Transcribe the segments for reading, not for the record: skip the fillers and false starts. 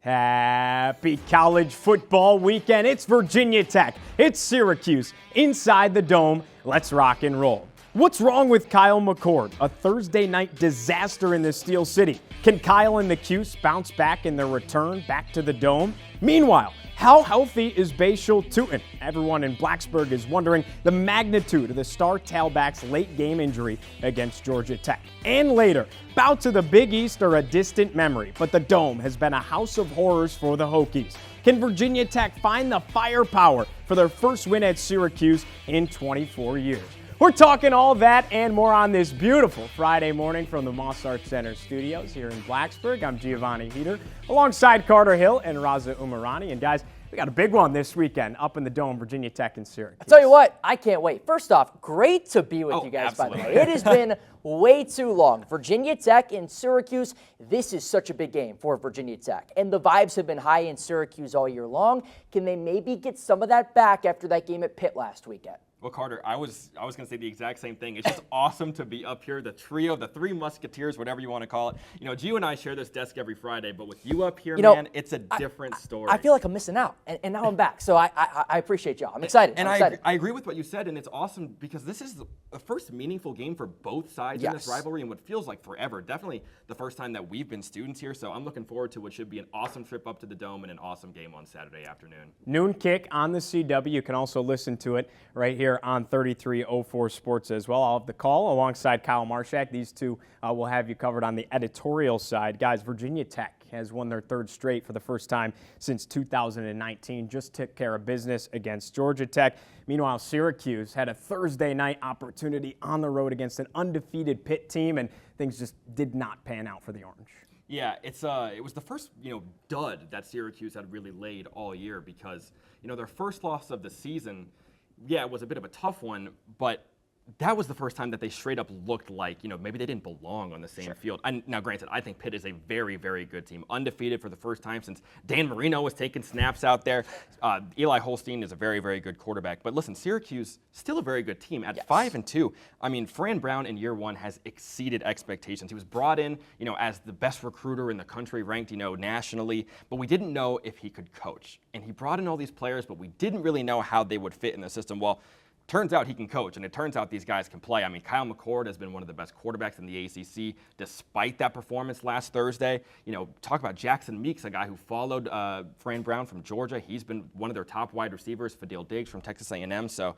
Happy college football weekend. It's Virginia Tech. It's Syracuse. Inside the Dome, let's rock and roll. What's wrong with Kyle McCord? A Thursday night disaster in the Steel City. Can Kyle and the Cuse bounce back in their return back to the Dome? Meanwhile, how healthy is Bashal Tutin? Everyone in Blacksburg is wondering the magnitude of the star tailback's late game injury against Georgia Tech. And later, bouts of the Big East are a distant memory, but the Dome has been a house of horrors for the Hokies. Can Virginia Tech find the firepower for their first win at Syracuse in 24 years? We're talking all that and more on this beautiful Friday morning from the Moss Arts Center studios here in Blacksburg. I'm Giovanni Heater alongside Carter Hill and Raza Umerani. And guys, we got a big one this weekend up in the Dome, Virginia Tech and Syracuse. I'll tell you what, I can't wait. First off, great to be with you guys, absolutely. by the way. It has been way too long. Virginia Tech and Syracuse, this is such a big game for Virginia Tech. And the vibes have been high in Syracuse all year long. Can they maybe get some of that back after that game at Pitt last weekend? Well, Carter, I was going to say the exact same thing. It's just awesome to be up here, the trio, the three musketeers, whatever you want to call it. You know, Gio and I share this desk every Friday, but with you up here, man, it's a different story. I feel like I'm missing out, and now I'm back. So I appreciate y'all. I'm excited. And I'm excited. I agree with what you said, and it's awesome because this is the first meaningful game for both sides in this rivalry and what feels like forever. Definitely the first time that we've been students here, so I'm looking forward to what should be an awesome trip up to the Dome and an awesome game on Saturday afternoon. Noon kick on the CW. You can also listen to it right here on 3304 Sports as well. I'll have the call alongside Kyle Marshak. These two will have you covered on the editorial side. Guys, Virginia Tech has won their third straight for the first time since 2019. Just took care of business against Georgia Tech. Meanwhile, Syracuse had a Thursday night opportunity on the road against an undefeated Pitt team, and things just did not pan out for the Orange. Yeah, it was the first, dud that Syracuse had really laid all year because, their first loss of the season, it was a bit of a tough one, but that was the first time that they straight up looked like, maybe they didn't belong on the same field. And now, granted, I think Pitt is a very, very good team. Undefeated for the first time since Dan Marino was taking snaps out there. Eli Holstein is a very, very good quarterback. But listen, Syracuse, still a very good team. At 5-2, I mean, Fran Brown in year one has exceeded expectations. He was brought in, as the best recruiter in the country, ranked, nationally. But we didn't know if he could coach. And he brought in all these players, but we didn't really know how they would fit in the system. Well, turns out he can coach, and it turns out these guys can play. I mean, Kyle McCord has been one of the best quarterbacks in the ACC despite that performance last Thursday. Talk about Jackson Meeks, a guy who followed Fran Brown from Georgia. He's been one of their top wide receivers, Fadil Diggs from Texas A&M. So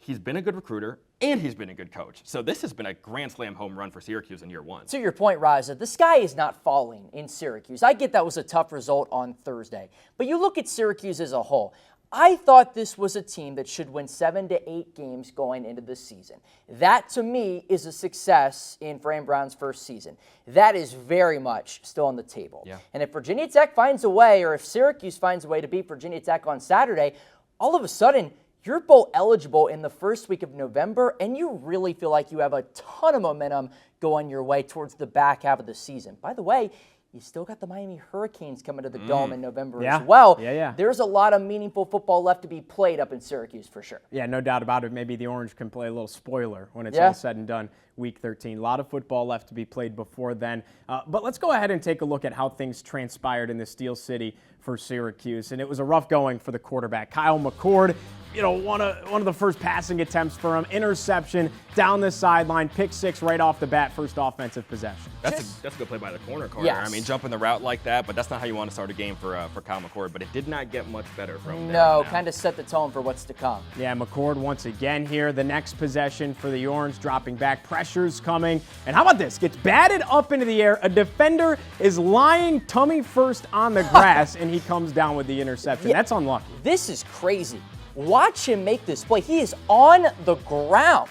he's been a good recruiter, and he's been a good coach. So this has been a grand slam home run for Syracuse in year one. To your point, Raza, the sky is not falling in Syracuse. I get that was a tough result on Thursday. But you look at Syracuse as a whole. I thought this was a team that should win 7 to 8 games going into the season. That, to me, is a success in Fran Brown's first season. That is very much still on the table. Yeah. And if Virginia Tech finds a way, or if Syracuse finds a way to beat Virginia Tech on Saturday, all of a sudden, you're bowl eligible in the first week of November, and you really feel like you have a ton of momentum going your way towards the back half of the season. By the way, you still got the Miami Hurricanes coming to the Dome in November as well. There's a lot of meaningful football left to be played up in Syracuse for sure. Yeah, no doubt about it. Maybe the Orange can play a little spoiler when it's all said and done. Week 13. A lot of football left to be played before then. But let's go ahead and take a look at how things transpired in the Steel City for Syracuse. And it was a rough going for the quarterback. Kyle McCord, one of the first passing attempts for him. Interception down the sideline. Pick six right off the bat. First offensive possession. That's a good play by the corner, Carter. Yes. I mean, jumping the route like that, but that's not how you want to start a game for Kyle McCord. But it did not get much better from there. No, kind of set the tone for what's to come. Yeah, McCord once again here. The next possession for the Orange, dropping back. Pressure's coming. And how about this? Gets batted up into the air. A defender is lying tummy first on the grass, and he comes down with the interception. That's unlucky. This is crazy. Watch him make this play. He is on the ground.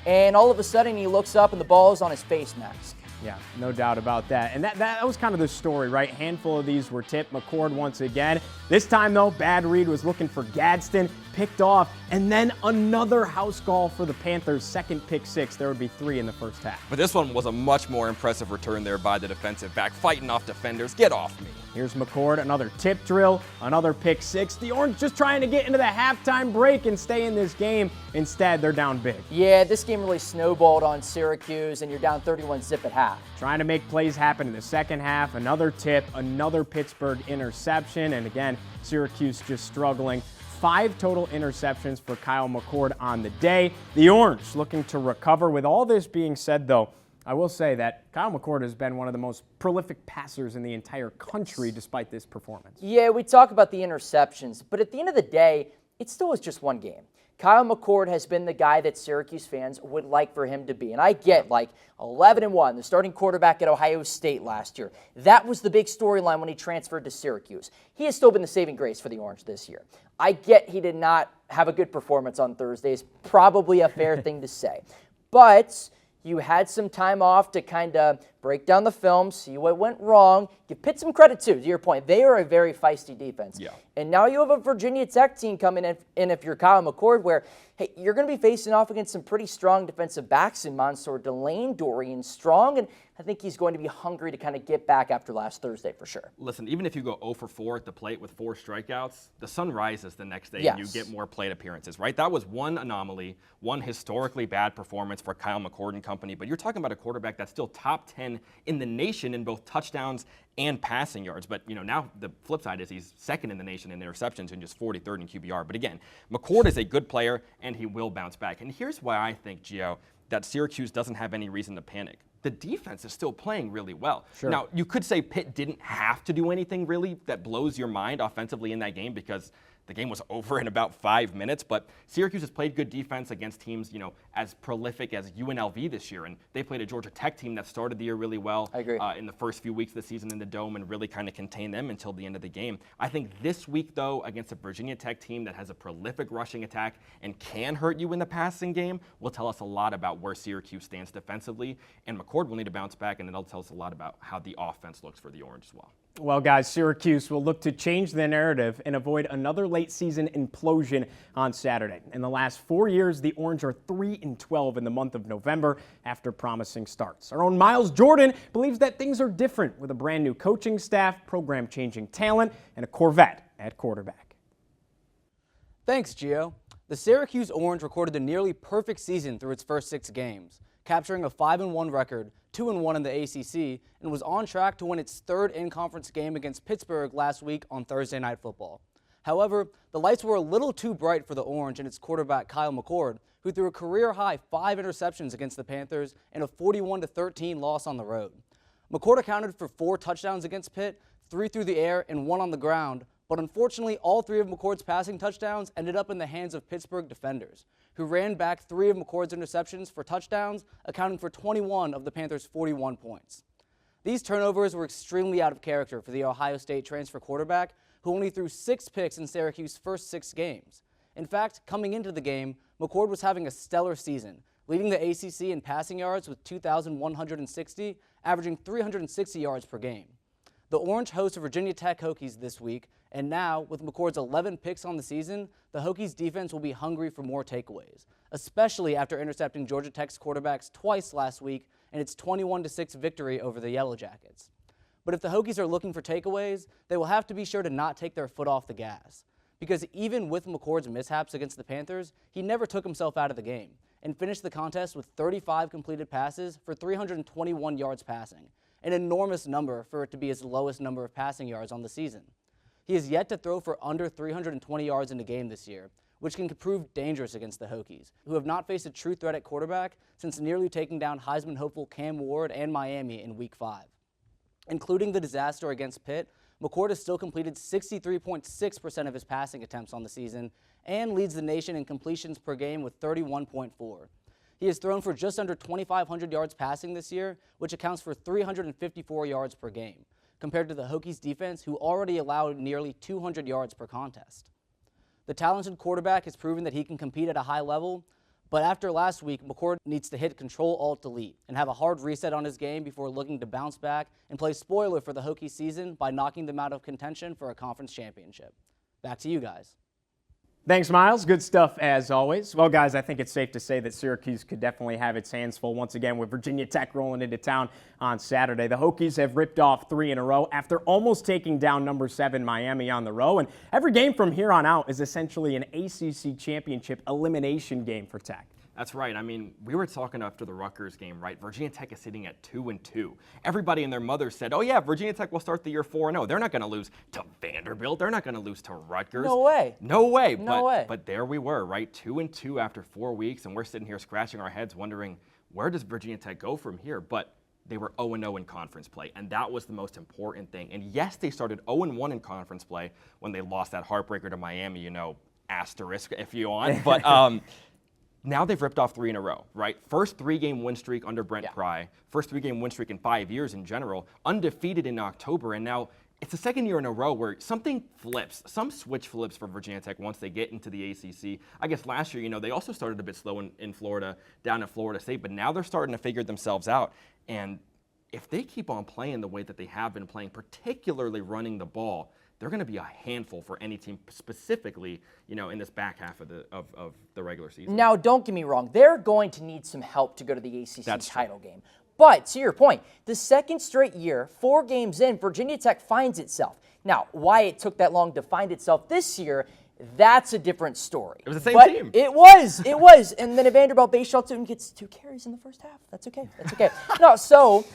And all of a sudden, he looks up, and the ball is on his face mask. Yeah, no doubt about that. And that was kind of the story, right? Handful of these were tipped. McCord once again. This time, though, bad read was looking for Gadsden. picked off, and then another house call for the Panthers' second pick six. There would be 3 in the first half. But this one was a much more impressive return there by the defensive back, fighting off defenders. Get off me. Here's McCord, another tip drill, another pick six. The Orange just trying to get into the halftime break and stay in this game. Instead, they're down big. Yeah, this game really snowballed on Syracuse, and you're down 31-zip at half. Trying to make plays happen in the second half. Another tip, another Pittsburgh interception, and again, Syracuse just struggling. 5 total interceptions for Kyle McCord on the day. The Orange looking to recover. With all this being said, though, I will say that Kyle McCord has been one of the most prolific passers in the entire country despite this performance. Yeah, we talk about the interceptions, but at the end of the day, it still was just one game. Kyle McCord has been the guy that Syracuse fans would like for him to be. And I get 11-1, the starting quarterback at Ohio State last year. That was the big storyline when he transferred to Syracuse. He has still been the saving grace for the Orange this year. I get he did not have a good performance on Thursdays, probably a fair thing to say. But you had some time off to kind of break down the film, see what went wrong. Give Pitt some credit, too, to your point. They are a very feisty defense. Yeah. And now you have a Virginia Tech team coming in if you're Kyle McCord, where, hey, you're going to be facing off against some pretty strong defensive backs in Mansour Delane, Dorian Strong, and I think he's going to be hungry to kind of get back after last Thursday for sure. Listen, even if you go 0 for 4 at the plate with 4 strikeouts, the sun rises the next day and you get more plate appearances, right? That was one anomaly, one historically bad performance for Kyle McCord and company, but you're talking about a quarterback that's still top 10 in the nation in both touchdowns and passing yards. But, now the flip side is he's second in the nation in interceptions and just 43rd in QBR. But again, McCord is a good player and he will bounce back. And here's why I think, Gio, that Syracuse doesn't have any reason to panic. The defense is still playing really well. Sure. Now, you could say Pitt didn't have to do anything really that blows your mind offensively in that game because the game was over in about 5 minutes, but Syracuse has played good defense against teams, as prolific as UNLV this year, and they played a Georgia Tech team that started the year really well. I agree. In the first few weeks of the season in the Dome and really kind of contained them until the end of the game. I think this week, though, against a Virginia Tech team that has a prolific rushing attack and can hurt you in the passing game will tell us a lot about where Syracuse stands defensively, and McCord will need to bounce back, and it'll tell us a lot about how the offense looks for the Orange as well. Well, guys, Syracuse will look to change the narrative and avoid another late season implosion on Saturday. In the last 4 years, the Orange are 3-12 in the month of November after promising starts. Our own Miles Jordan believes that things are different with a brand new coaching staff, program-changing talent, and a Corvette at quarterback. Thanks, Gio. The Syracuse Orange recorded a nearly perfect season through its first 6 games, capturing a 5-1 record, 2-1 in the ACC, and was on track to win its 3rd in-conference game against Pittsburgh last week on Thursday Night Football. However, the lights were a little too bright for the Orange and its quarterback Kyle McCord, who threw a career-high 5 interceptions against the Panthers and a 41-13 loss on the road. McCord accounted for 4 touchdowns against Pitt, 3 through the air and 1 on the ground, but unfortunately all 3 of McCord's passing touchdowns ended up in the hands of Pittsburgh defenders, who ran back 3 of McCord's interceptions for touchdowns, accounting for 21 of the Panthers' 41 points. These turnovers were extremely out of character for the Ohio State transfer quarterback, who only threw 6 picks in Syracuse's first 6 games. In fact, coming into the game, McCord was having a stellar season, leading the ACC in passing yards with 2,160, averaging 360 yards per game. The Orange hosts Virginia Tech Hokies this week, and now, with McCord's 11 picks on the season, the Hokies defense will be hungry for more takeaways, especially after intercepting Georgia Tech's quarterbacks twice last week in its 21-6 victory over the Yellow Jackets. But if the Hokies are looking for takeaways, they will have to be sure to not take their foot off the gas. Because even with McCord's mishaps against the Panthers, he never took himself out of the game and finished the contest with 35 completed passes for 321 yards passing, an enormous number for it to be his lowest number of passing yards on the season. He is yet to throw for under 320 yards in a game this year, which can prove dangerous against the Hokies, who have not faced a true threat at quarterback since nearly taking down Heisman hopeful Cam Ward and Miami in Week 5. Including the disaster against Pitt, McCord has still completed 63.6% of his passing attempts on the season and leads the nation in completions per game with 31.4. He has thrown for just under 2,500 yards passing this year, which accounts for 354 yards per game, compared to the Hokies defense, who already allowed nearly 200 yards per contest. The talented quarterback has proven that he can compete at a high level, but after last week, McCord needs to hit Control-Alt-Delete and have a hard reset on his game before looking to bounce back and play spoiler for the Hokies season by knocking them out of contention for a conference championship. Back to you guys. Thanks, Miles. Good stuff as always. Well, guys, I think it's safe to say that Syracuse could definitely have its hands full once again with Virginia Tech rolling into town on Saturday. The Hokies have ripped off 3 in a row after almost taking down number 7 Miami on the road. And every game from here on out is essentially an ACC championship elimination game for Tech. That's right. I mean, we were talking after the Rutgers game, right? Virginia Tech is sitting at 2-2. Everybody and their mother said, oh yeah, Virginia Tech will start the year 4-0. They're not going to lose to Vanderbilt. They're not going to lose to Rutgers. No way. No way. No way. But there we were, right? 2-2 after 4 weeks, and we're sitting here scratching our heads wondering, where does Virginia Tech go from here? But they were 0-0 in conference play, and that was the most important thing. And yes, they started 0-1 in conference play when they lost that heartbreaker to Miami, you know, asterisk if you want. But now they've ripped off 3 in a row, right? First 3-game win streak under Brent Pry. First 3-game win streak in 5 years in general. Undefeated in October, and now it's the second year in a row where something flips. Some switch flips for Virginia Tech once they get into the ACC. I guess last year, you know, they also started a bit slow in Florida, down at Florida State, but now they're starting to figure themselves out. And if they keep on playing the way that they have been playing, particularly running the ball, they're going to be a handful for any team, specifically, you know, in this back half of the regular season. Now, don't get me wrong. They're going to need some help to go to the ACC title game. But to your point, the second straight year, 4 games in, Virginia Tech finds itself. Now, why it took that long to find itself this year, that's a different story. It was the same team. It was. And then Vanderbilt Bayshall gets 2 carries in the first half. That's okay. No, so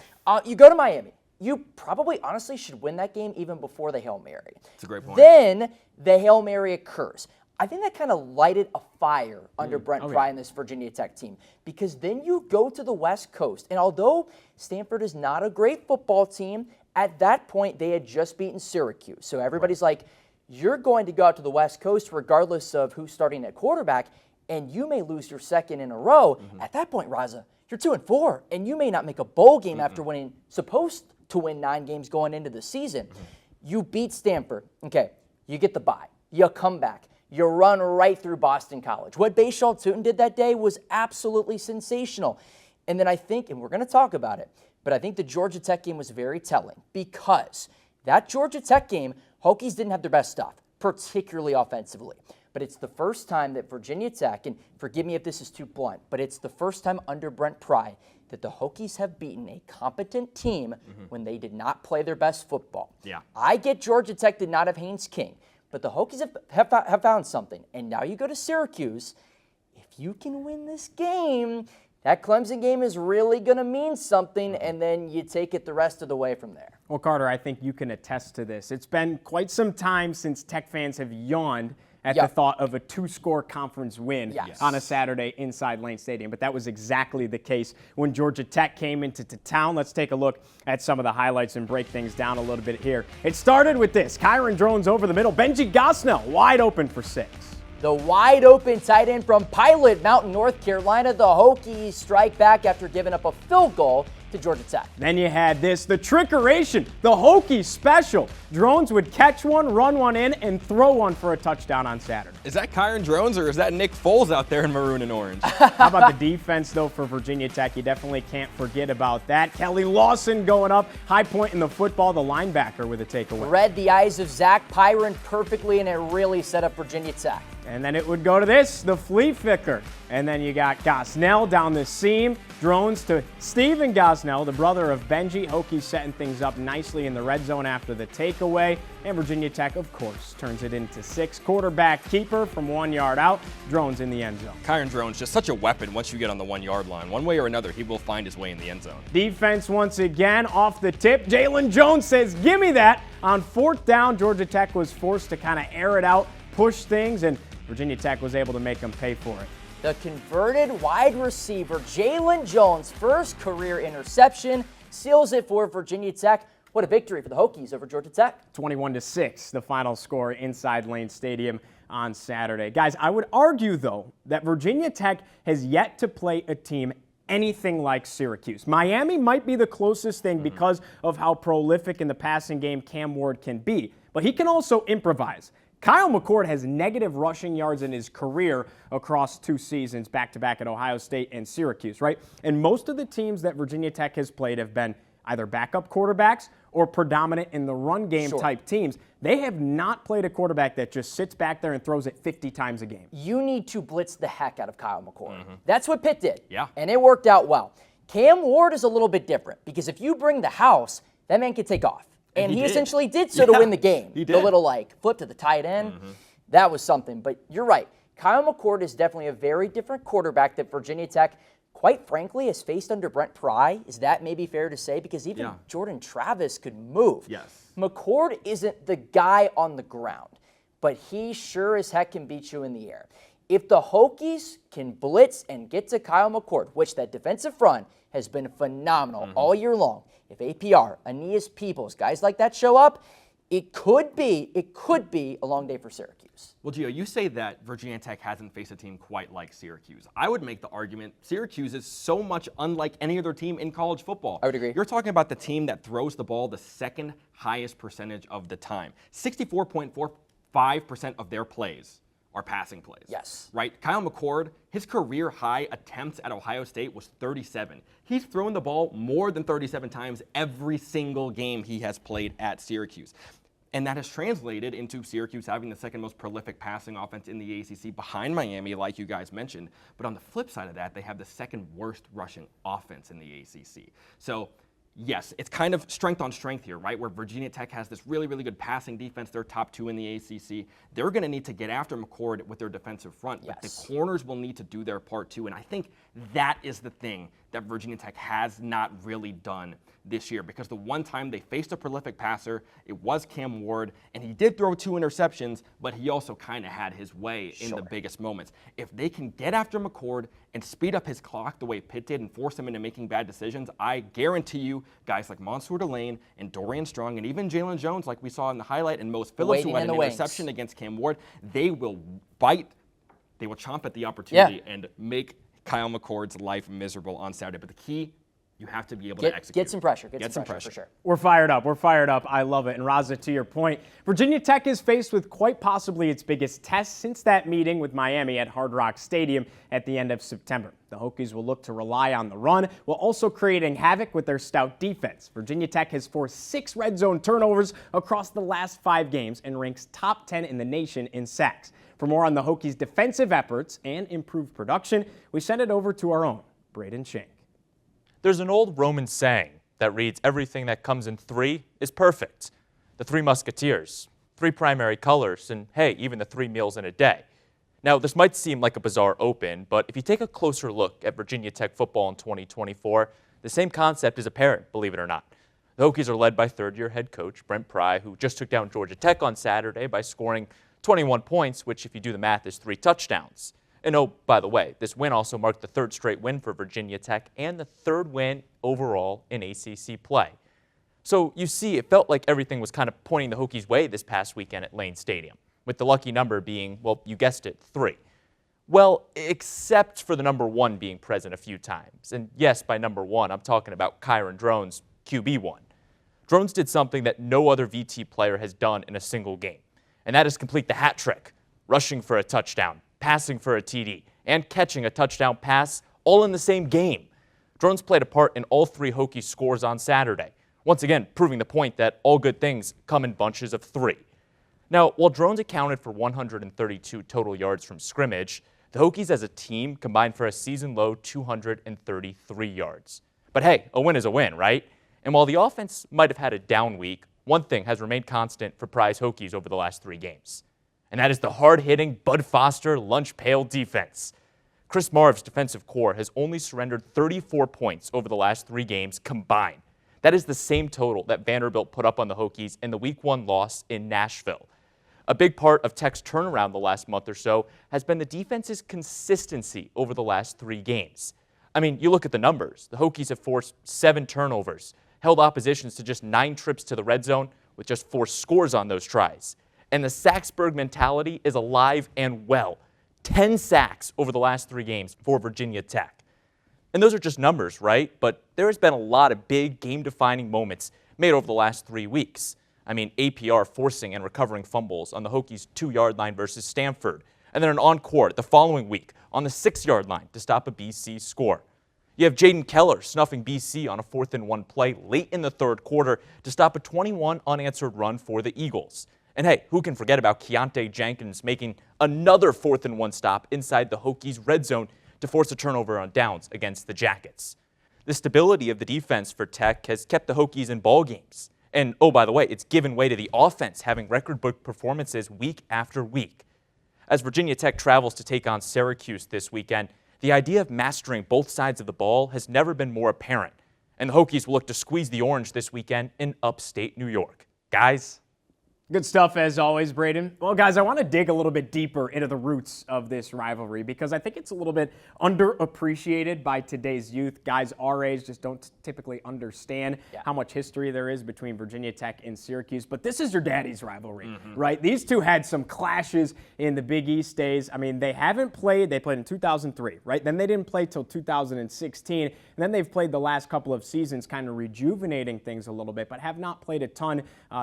you go to Miami. You probably honestly should win that game even before the Hail Mary. That's a great point. Then the Hail Mary occurs. I think that kind of lighted a fire under Brent Pry and this Virginia Tech team, because then you go to the West Coast, and although Stanford is not a great football team, at that point they had just beaten Syracuse. So everybody's like, you're going to go out to the West Coast regardless of who's starting at quarterback, and you may lose your second in a row. At that point, Raza, you're 2-4, and you may not make a bowl game after winning, supposed to win 9 games going into the season. You beat Stanford. Okay, you get the bye. You come back. You run right through Boston College. What Bayshall did that day was absolutely sensational. And then I think, and we're going to talk about it, but I think the Georgia Tech game was very telling, because that Georgia Tech game, Hokies didn't have their best stuff, particularly offensively. But it's the first time that Virginia Tech, and forgive me if this is too blunt, but it's the first time under Brent Pry that the Hokies have beaten a competent team when they did not play their best football. Yeah. I get Georgia Tech did not have Haynes King, but the Hokies have found something. And now you go to Syracuse. If you can win this game, that Clemson game is really going to mean something, and then you take it the rest of the way from there. Well, Carter, I think you can attest to this. It's been quite some time since Tech fans have yawned at the thought of a 2-score conference win on a Saturday inside Lane Stadium. But that was exactly the case when Georgia Tech came into town. Let's take a look at some of the highlights and break things down a little bit here. It started with this. Kyron Drones over the middle. Benji Gosnell wide open for 6. The wide open tight end from Pilot Mountain, North Carolina. The Hokies strike back after giving up a field goal to Georgia Tech. Then you had this, the trickeration, the Hokies special. Drones would catch one, run one in, and throw one for a touchdown on Saturday. Is that Kyron Drones, or is that Nick Foles out there in maroon and orange? How about the defense, though, for Virginia Tech? You definitely can't forget about that. Kelly Lawson going up, high point in the football, the linebacker with a takeaway. Read the eyes of Zach Pyron perfectly, and it really set up Virginia Tech. And then it would go to this, the flea flicker. And then you got Gosnell down the seam. Drones to Steven Gosnell, the brother of Benji. Hokies setting things up nicely in the red zone after the takeaway. And Virginia Tech, of course, turns it into 6. Quarterback keeper from 1 yard out. Drones in the end zone. Kyron Drones, just such a weapon once you get on the 1 yard line. One way or another, he will find his way in the end zone. Defense once again off the tip. Jalen Jones says, give me that. On 4th down, Georgia Tech was forced to kind of air it out, push things, and Virginia Tech was able to make them pay for it. The converted wide receiver, Jalen Jones, first career interception, seals it for Virginia Tech. What a victory for the Hokies over Georgia Tech. 21-6, the final score inside Lane Stadium on Saturday. Guys, I would argue, though, that Virginia Tech has yet to play a team anything like Syracuse. Miami might be the closest thing because of how prolific in the passing game Cam Ward can be, but he can also improvise. Kyle McCord has negative rushing yards in his career across 2 seasons, back-to-back at Ohio State and Syracuse, right? And most of the teams that Virginia Tech has played have been either backup quarterbacks or predominant in the run game type teams. They have not played a quarterback that just sits back there and throws it 50 times a game. You need to blitz the heck out of Kyle McCord. That's what Pitt did. Yeah. And it worked out well. Cam Ward is a little bit different because if you bring the house, that man can take off. And he essentially did so to win the game. He did. The little flip to the tight end, that was something. But you're right. Kyle McCord is definitely a very different quarterback that Virginia Tech, quite frankly, has faced under Brent Pry. Is that maybe fair to say? Because even Jordan Travis could move. Yes. McCord isn't the guy on the ground, but he sure as heck can beat you in the air. If the Hokies can blitz and get to Kyle McCord, which that defensive front has been phenomenal all year long, if APR, Aeneas Peoples, guys like that show up, it could be a long day for Syracuse. Well, Gio, you say that Virginia Tech hasn't faced a team quite like Syracuse. I would make the argument Syracuse is so much unlike any other team in college football. I would agree. You're talking about the team that throws the ball the second highest percentage of the time. 64.45% of their plays are passing plays. Yes. Right? Kyle McCord, his career high attempts at Ohio State was 37. He's thrown the ball more than 37 times every single game he has played at Syracuse. And that has translated into Syracuse having the second most prolific passing offense in the ACC behind Miami, like you guys mentioned. But on the flip side of that, they have the second worst rushing offense in the ACC. So, yes, it's kind of strength on strength here, right? Where Virginia Tech has this really, really good passing defense. They're top 2 in the ACC. They're going to need to get after McCord with their defensive front. But the corners will need to do their part too. And I think that is the thing that Virginia Tech has not really done this year, because the one time they faced a prolific passer, it was Cam Ward, and he did throw 2 interceptions, but he also kind of had his way in the biggest moments. If they can get after McCord and speed up his clock the way Pitt did and force him into making bad decisions, I guarantee you guys like Mansour Delane and Dorian Strong and even Jalen Jones, like we saw in the highlight, and Mose Phillips, who had an interception against Cam Ward, they will bite, they will chomp at the opportunity and make Kyle McCord's life miserable on Saturday. But the key, you have to be able to execute. Get some pressure. Get some pressure, for sure. We're fired up. We're fired up. I love it. And Raza, to your point, Virginia Tech is faced with quite possibly its biggest test since that meeting with Miami at Hard Rock Stadium at the end of September. The Hokies will look to rely on the run, while also creating havoc with their stout defense. Virginia Tech has forced 6 red zone turnovers across the last 5 games and ranks top 10 in the nation in sacks. For more on the Hokies' defensive efforts and improved production, we send it over to our own Braden Shank. There's an old Roman saying that reads, everything that comes in 3 is perfect. The 3 Musketeers, 3 primary colors, and hey, even the 3 meals in a day. Now, this might seem like a bizarre open, but if you take a closer look at Virginia Tech football in 2024, the same concept is apparent, believe it or not. The Hokies are led by third-year head coach Brent Pry, who just took down Georgia Tech on Saturday by scoring 21 points, which, if you do the math, is 3 touchdowns. And oh, by the way, this win also marked the 3rd straight win for Virginia Tech and the 3rd win overall in ACC play. So you see, it felt like everything was kind of pointing the Hokies' way this past weekend at Lane Stadium, with the lucky number being, well, you guessed it, 3. Well, except for the number 1 being present a few times. And yes, by number 1, I'm talking about Kyron Drones, QB1. Drones did something that no other VT player has done in a single game, and that is complete the hat trick, rushing for a touchdown, passing for a TD, and catching a touchdown pass all in the same game. Drones played a part in all 3 Hokies scores on Saturday, once again proving the point that all good things come in bunches of 3. Now, while Drones accounted for 132 total yards from scrimmage, the Hokies as a team combined for a season-low 233 yards. But hey, a win is a win, right? And while the offense might have had a down week, one thing has remained constant for Pry's Hokies over the last 3 games. And that is the hard-hitting Bud Foster lunch pail defense. Chris Marv's defensive core has only surrendered 34 points over the last 3 games combined. That is the same total that Vanderbilt put up on the Hokies in the Week 1 loss in Nashville. A big part of Tech's turnaround the last month or so has been the defense's consistency over the last 3 games. I mean, you look at the numbers. The Hokies have forced 7 turnovers, held oppositions to just 9 trips to the red zone with just 4 scores on those tries. And the Saxburg mentality is alive and well. 10 sacks over the last 3 games for Virginia Tech. And those are just numbers, right? But there has been a lot of big game-defining moments made over the last 3 weeks. I mean, APR forcing and recovering fumbles on the Hokies' 2-yard line versus Stanford. And then an encore the following week on the 6-yard line to stop a BC score. You have Jaden Keller snuffing BC on a 4th-and-1 play late in the third quarter to stop a 21 unanswered run for the Eagles. And hey, who can forget about Keontae Jenkins making another 4th-and-1 stop inside the Hokies' red zone to force a turnover on downs against the Jackets. The stability of the defense for Tech has kept the Hokies in ball games. And oh, by the way, it's given way to the offense having record-book performances week after week. As Virginia Tech travels to take on Syracuse this weekend, the idea of mastering both sides of the ball has never been more apparent. And the Hokies will look to squeeze the orange this weekend in upstate New York. Guys? Good stuff as always, Braden. Well, guys, I want to dig a little bit deeper into the roots of this rivalry because I think it's a little bit underappreciated by today's youth. Guys our age just don't typically understand how much history there is between Virginia Tech and Syracuse. But this is your daddy's rivalry, right? These two had some clashes in the Big East days. I mean, they haven't played. They played in 2003, right? Then they didn't play till 2016. And then they've played the last couple of seasons kind of rejuvenating things a little bit, but have not played a ton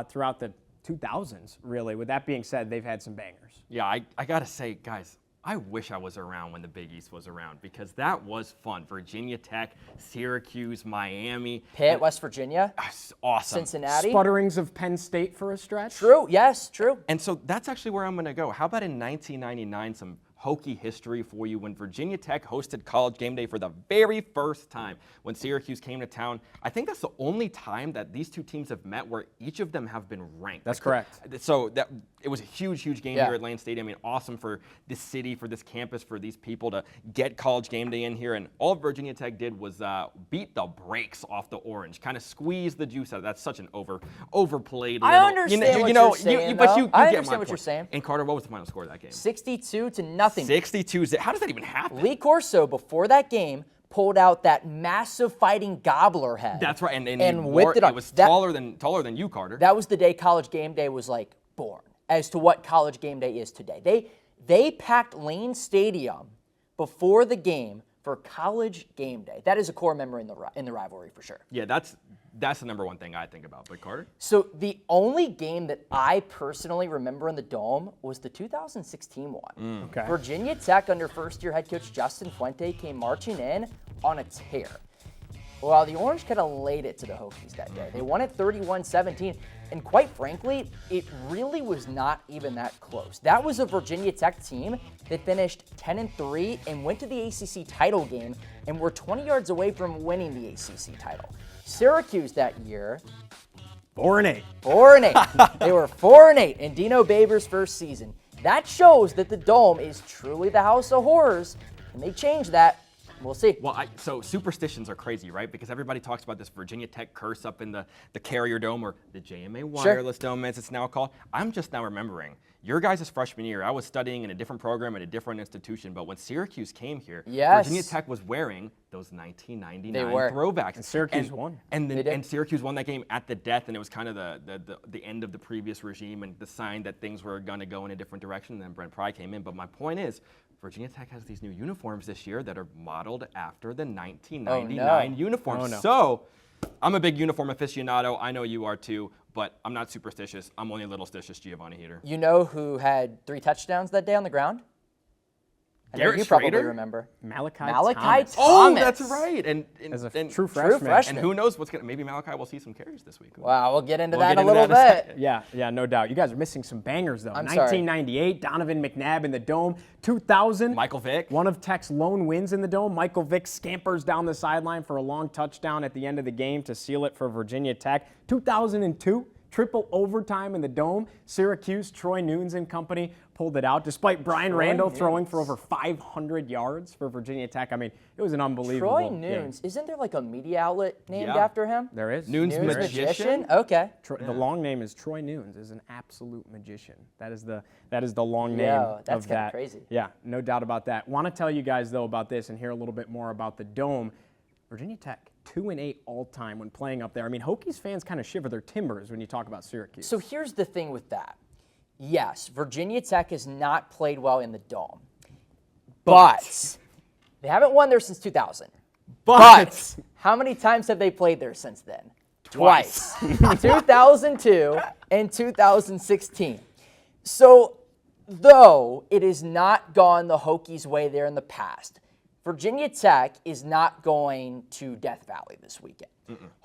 throughout the 2000s, really. With that being said, they've had some bangers. Yeah, I got to say, guys, I wish I was around when the Big East was around because that was fun. Virginia Tech, Syracuse, Miami. Pitt, West Virginia. Awesome. Cincinnati. Sputterings of Penn State for a stretch. True, yes, true. And so that's actually where I'm going to go. How about in 1999, some Hokie history for you when Virginia Tech hosted College Game Day for the very first time when Syracuse came to town. I think that's the only time that these two teams have met where each of them have been ranked. That's correct. So it was a huge game here at Lane Stadium. I mean, awesome for this city, for this campus, for these people to get College Game Day in here. And all Virginia Tech did was beat the brakes off the orange, kind of squeeze the juice out of it. That's such an overplayed. I understand what you're saying, but you I get understand my what you're point. saying. And Carter, what was the final score of that game? 62-0. 62. How does that even happen? Lee Corso, before that game, pulled out that massive fighting gobbler head. That's right, and whipped it up. It was taller than you, Carter. That was the day College Game Day was like born, as to what College Game Day is today. They packed Lane Stadium before the game for College Game Day. That is a core memory in the rivalry for sure. Yeah, that's the number one thing I think about. But Carter? So the only game that I personally remember in the Dome was the 2016 one. Okay. Virginia Tech under first-year head coach Justin Fuente came marching in on a tear. Well, the Orange kind of laid it to the Hokies that day. They won it 31-17, and quite frankly, it really was not even that close. That was a Virginia Tech team that finished 10-3 and went to the ACC title game and were 20 yards away from winning the ACC title. Syracuse that year, 4-8. 4-8. They were 4-8 in Dino Babers' first season. That shows that the Dome is truly the house of horrors, and they changed that. We'll see. Well, so superstitions are crazy, right? Because everybody talks about this Virginia Tech curse up in the Carrier Dome, or the JMA Wireless Dome, as it's now called. I'm just now remembering your guys' freshman year. I was studying in a different program at a different institution, but when Syracuse came here, Virginia Tech was wearing those 1999 throwbacks. And Syracuse won. And Syracuse won that game at the death, and it was kind of the end of the previous regime and the sign that things were going to go in a different direction. And then Brent Pry came in. But my point is, Virginia Tech has these new uniforms this year that are modeled after the 1999 uniforms. So I'm a big uniform aficionado. I know you are too, but I'm not superstitious. I'm only a little stitious, Giovanni Heater. You know who had 3 touchdowns that day on the ground? I know Garrett you probably Schrader? remember. Malachi Thomas. Oh, that's right. And As a and true freshman. And who knows what's going to, maybe Malachi will see some carries this week. Wow, we'll get into We'll that get a into little that in a bit. Yeah, no doubt. You guys are missing some bangers, though. I'm sorry. 1998, Donovan McNabb in the Dome. 2000, Michael Vick. one of Tech's lone wins in the Dome. Michael Vick scampers down the sideline for a long touchdown at the end of the game to seal it for Virginia Tech. 2002, triple overtime in the Dome. Syracuse, Troy Nunes and company pulled it out, despite Brian Randall throwing for over 500 yards for Virginia Tech. I mean, it was an unbelievable Troy game. Nunes, isn't there like a media outlet named after him? There is. Nunes Magician? Okay. The long name is Troy Nunes, is an absolute magician. That is the long name that's of kinda that. crazy. Yeah, no doubt about that. Want to tell you guys though about this and hear a little bit more about the Dome. Virginia Tech 2-8 all time when playing up there. I mean, Hokies fans kind of shiver their timbers when you talk about Syracuse. So here's the thing with that. Yes, Virginia Tech has not played well in the Dome, but they haven't won there since 2000. But how many times have they played there since then? Twice. 2002 and 2016. So, though it has not gone the Hokies' way there in the past, Virginia Tech is not going to Death Valley this weekend.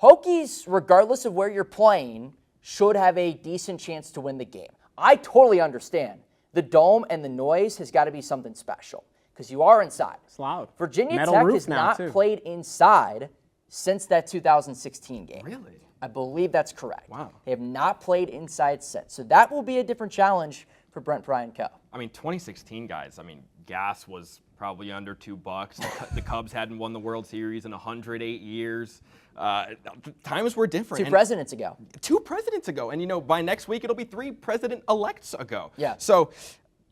Hokies, regardless of where you're playing, should have a decent chance to win the game. I totally understand. The dome and the noise has got to be something special because you are inside. It's loud. Virginia Metal Tech roof has now, not too. played inside since that 2016 game. Really? I believe that's correct. Wow. They have not played inside since. So that will be a different challenge for Brent Pry and Co. I mean, 2016, guys, I mean, gas was probably under $2. The Cubs hadn't won the World Series in 108 years. Times were different. Two presidents ago. 2 presidents ago. And, by next week, it'll be 3 president-elects ago. Yeah. So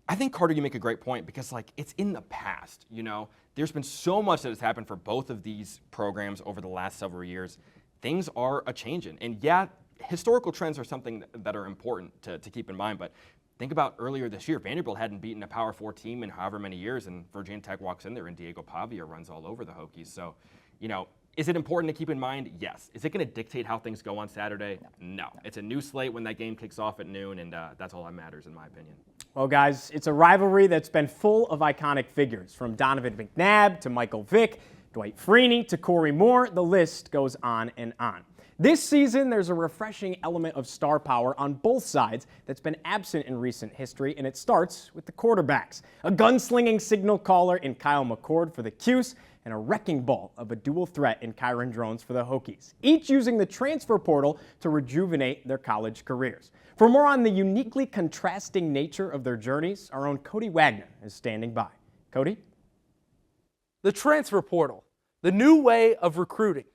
I think, Carter, you make a great point because, it's in the past, There's been so much that has happened for both of these programs over the last several years. Things are a-changing. And, yeah, historical trends are something that are important to keep in mind, but think about earlier this year. Vanderbilt hadn't beaten a Power 4 team in however many years, and Virginia Tech walks in there, and Diego Pavia runs all over the Hokies. So, is it important to keep in mind? Yes. Is it going to dictate how things go on Saturday? No. It's a new slate when that game kicks off at noon, and that's all that matters, in my opinion. Well, guys, it's a rivalry that's been full of iconic figures, from Donovan McNabb to Michael Vick, Dwight Freeney to Corey Moore. The list goes on and on. This season, there's a refreshing element of star power on both sides that's been absent in recent history, and it starts with the quarterbacks. A gunslinging signal caller in Kyle McCord for the Cuse, and a wrecking ball of a dual threat in Kyron Drones for the Hokies, each using the transfer portal to rejuvenate their college careers. For more on the uniquely contrasting nature of their journeys, our own Cody Wagner is standing by. Cody? The transfer portal, the new way of recruiting.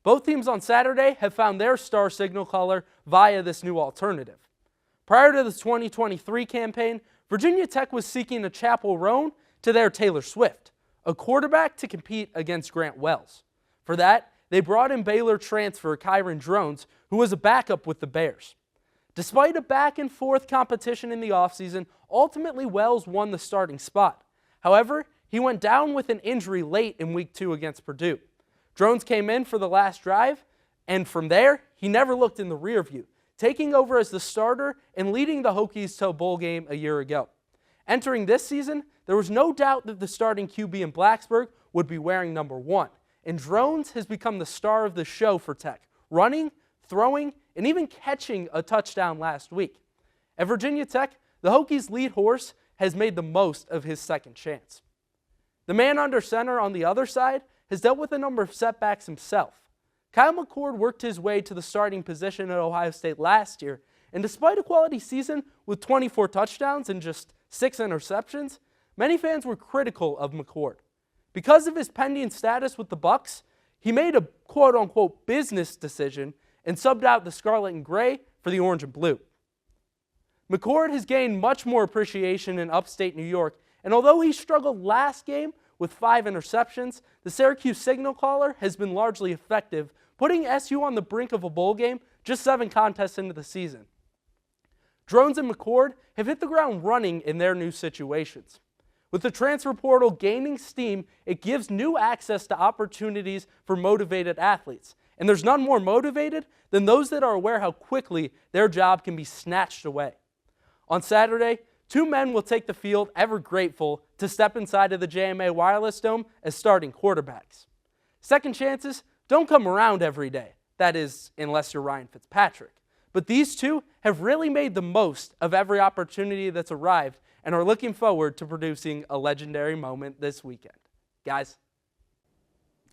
Both teams on Saturday have found their star signal caller via this new alternative. Prior to the 2023 campaign, Virginia Tech was seeking a Chapel Roan to their Taylor Swift, a quarterback to compete against Grant Wells. For that, they brought in Baylor transfer Kyron Drones, who was a backup with the Bears. Despite a back-and-forth competition in the offseason, ultimately Wells won the starting spot. However, he went down with an injury late in Week 2 against Purdue. Drones came in for the last drive, and from there, he never looked in the rear view, taking over as the starter and leading the Hokies to a bowl game a year ago. Entering this season, there was no doubt that the starting QB in Blacksburg would be wearing number 1, and Drones has become the star of the show for Tech, running, throwing, and even catching a touchdown last week. At Virginia Tech, the Hokies' lead horse has made the most of his second chance. The man under center on the other side has dealt with a number of setbacks himself. Kyle McCord worked his way to the starting position at Ohio State last year, and despite a quality season with 24 touchdowns and just 6 interceptions, many fans were critical of McCord. Because of his pending status with the Bucs, he made a quote-unquote business decision and subbed out the scarlet and gray for the orange and blue. McCord has gained much more appreciation in upstate New York, and although he struggled last game with 5 interceptions, the Syracuse signal caller has been largely effective, putting SU on the brink of a bowl game just 7 contests into the season. Drones and McCord have hit the ground running in their new situations. With the transfer portal gaining steam, it gives new access to opportunities for motivated athletes. And there's none more motivated than those that are aware how quickly their job can be snatched away. On Saturday, 2 men will take the field, ever grateful to step inside of the JMA Wireless Dome as starting quarterbacks. Second chances don't come around every day. That is, unless you're Ryan Fitzpatrick. But these 2 have really made the most of every opportunity that's arrived and are looking forward to producing a legendary moment this weekend. Guys.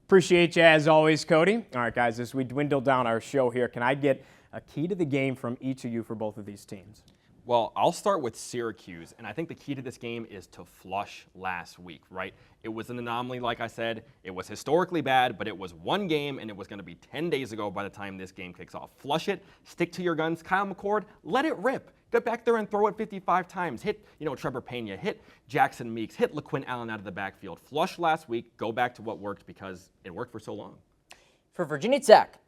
Appreciate you as always, Cody. All right, guys, as we dwindle down our show here, can I get a key to the game from each of you for both of these teams? Well, I'll start with Syracuse, and I think the key to this game is to flush last week, right? It was an anomaly, like I said. It was historically bad, but it was one game, and it was going to be 10 days ago by the time this game kicks off. Flush it, stick to your guns. Kyle McCord, let it rip. Get back there and throw it 55 times. Hit, Trevor Pena, hit Jackson Meeks, hit LaQuinn Allen out of the backfield. Flush last week, go back to what worked because it worked for so long. For Virginia Tech,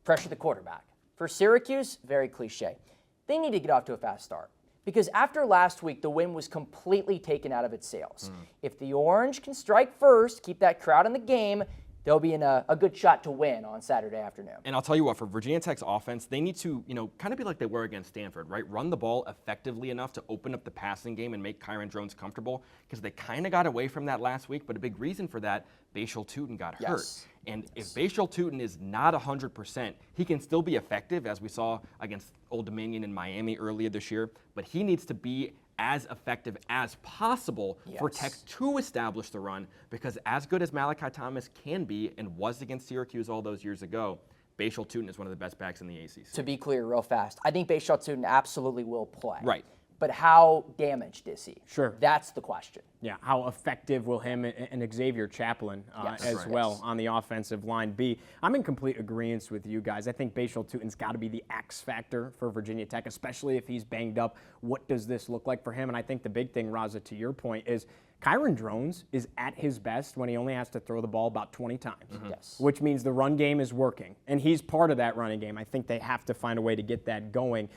pressure the quarterback. For Syracuse, very cliche. They need to get off to a fast start because after last week, the wind was completely taken out of its sails. If the Orange can strike first, keep that crowd in the game, they'll be in a good shot to win on Saturday afternoon. And I'll tell you what, for Virginia Tech's offense, they need to, kind of be like they were against Stanford, right? Run the ball effectively enough to open up the passing game and make Kyron Drones comfortable, because they kind of got away from that last week. But a big reason for that, Bashal Tootin got hurt. And if Bashal Tootin is not 100%, he can still be effective, as we saw against Old Dominion in Miami earlier this year. But he needs to be as effective as possible for Tech to establish the run, because as good as Malachi Thomas can be and was against Syracuse all those years ago, Bashal Tootin is one of the best backs in the ACC. To be clear, real fast, I think Bashal Tootin absolutely will play. Right. But how damaged is he? Sure. That's the question. Yeah, how effective will him and Xavier Chaplin as well on the offensive line be? I'm in complete agreement with you guys. I think Bashal Tootin's got to be the X factor for Virginia Tech, especially if he's banged up. What does this look like for him? And I think the big thing, Raza, to your point, is Kyron Drones is at his best when he only has to throw the ball about 20 times, which means the run game is working, and he's part of that running game. I think they have to find a way to get that going.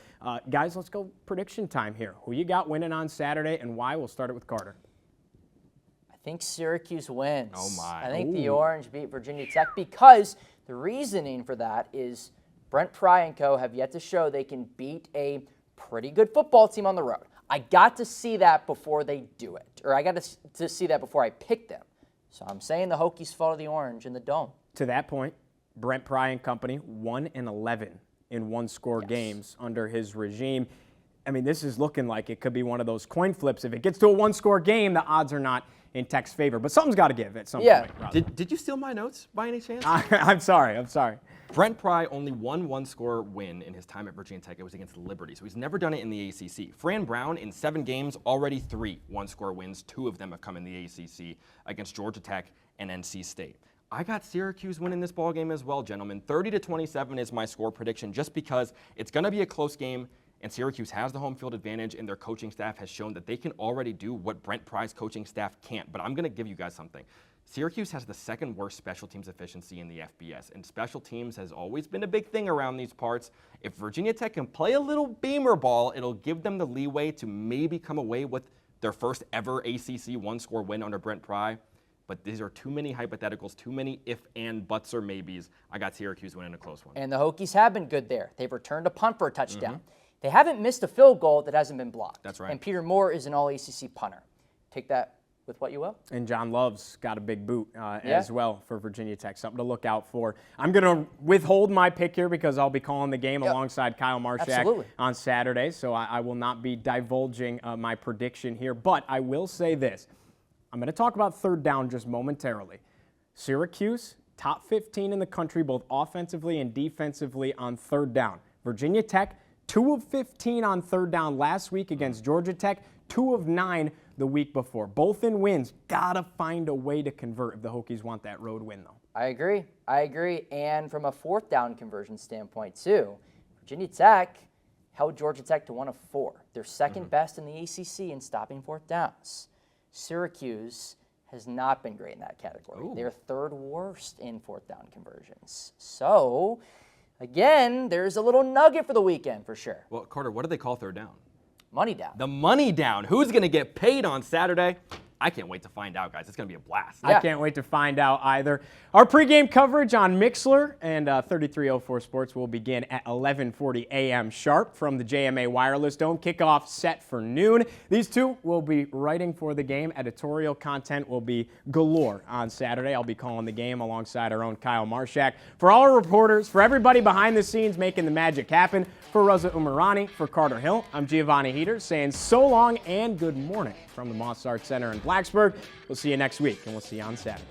Guys, let's go prediction time here. Who you got winning on Saturday, and why? We'll start it with Carter. I think Syracuse wins. Oh, my. I think the Orange beat Virginia Tech, because the reasoning for that is Brent Pry and co. have yet to show they can beat a pretty good football team on the road. I got to see that before they do it, or I got to see that before I pick them. So I'm saying the Hokies fall to the Orange in the Dome. To that point, Brent Pry and company 1-11 in one-score games under his regime. I mean, this is looking like it could be one of those coin flips. If it gets to a one-score game, the odds are not in Tech's favor. But something's got to give at some point. Did you steal my notes by any chance? I'm sorry. Brent Pry only won one-score win in his time at Virginia Tech. It was against Liberty, so he's never done it in the ACC. Fran Brown, in 7 games, already 3 one-score wins. 2 of them have come in the ACC against Georgia Tech and NC State. I got Syracuse winning this ball game as well, gentlemen. 30-27 is my score prediction, just because it's going to be a close game, and Syracuse has the home field advantage, and their coaching staff has shown that they can already do what Brent Pry's coaching staff can't. But I'm going to give you guys something. Syracuse has the 2nd worst special teams efficiency in the FBS, and special teams has always been a big thing around these parts. If Virginia Tech can play a little beamer ball, it'll give them the leeway to maybe come away with their first ever ACC one-score win under Brent Pry. But these are too many hypotheticals, too many if, and, buts, or maybes. I got Syracuse winning a close one. And the Hokies have been good there. They've returned a punt for a touchdown. They haven't missed a field goal that hasn't been blocked. That's right. And Peter Moore is an all-ACC punter. Take that with what you will. And John Love's got a big boot as well for Virginia Tech, something to look out for. I'm going to withhold my pick here because I'll be calling the game alongside Kyle Marshak on Saturday, so I will not be divulging my prediction here. But I will say this. I'm going to talk about third down just momentarily. Syracuse, top 15 in the country, both offensively and defensively on third down. Virginia Tech, 2 of 15 on third down last week against Georgia Tech, 2 of 9 the week before. Both in wins. Gotta find a way to convert if the Hokies want that road win, though. I agree. And from a 4th down conversion standpoint, too, Virginia Tech held Georgia Tech to 1 of 4. They're 2nd best in the ACC in stopping 4th downs. Syracuse has not been great in that category. They're 3rd worst in 4th down conversions. So, again, there's a little nugget for the weekend for sure. Well, Carter, what do they call third down? Money down. The money down. Who's going to get paid on Saturday? I can't wait to find out, guys. It's going to be a blast. I can't wait to find out either. Our pregame coverage on Mixler and 3304 Sports will begin at 11:40 a.m. sharp from the JMA Wireless Dome. Kickoff set for noon. These two will be writing for the game. Editorial content will be galore on Saturday. I'll be calling the game alongside our own Kyle Marshak. For all our reporters, for everybody behind the scenes making the magic happen, for Raza Umerani, for Carter Hill, I'm Giovanni Heater saying so long and good morning from the Moss Art Center in Blacksburg. We'll see you next week, and we'll see you on Saturday.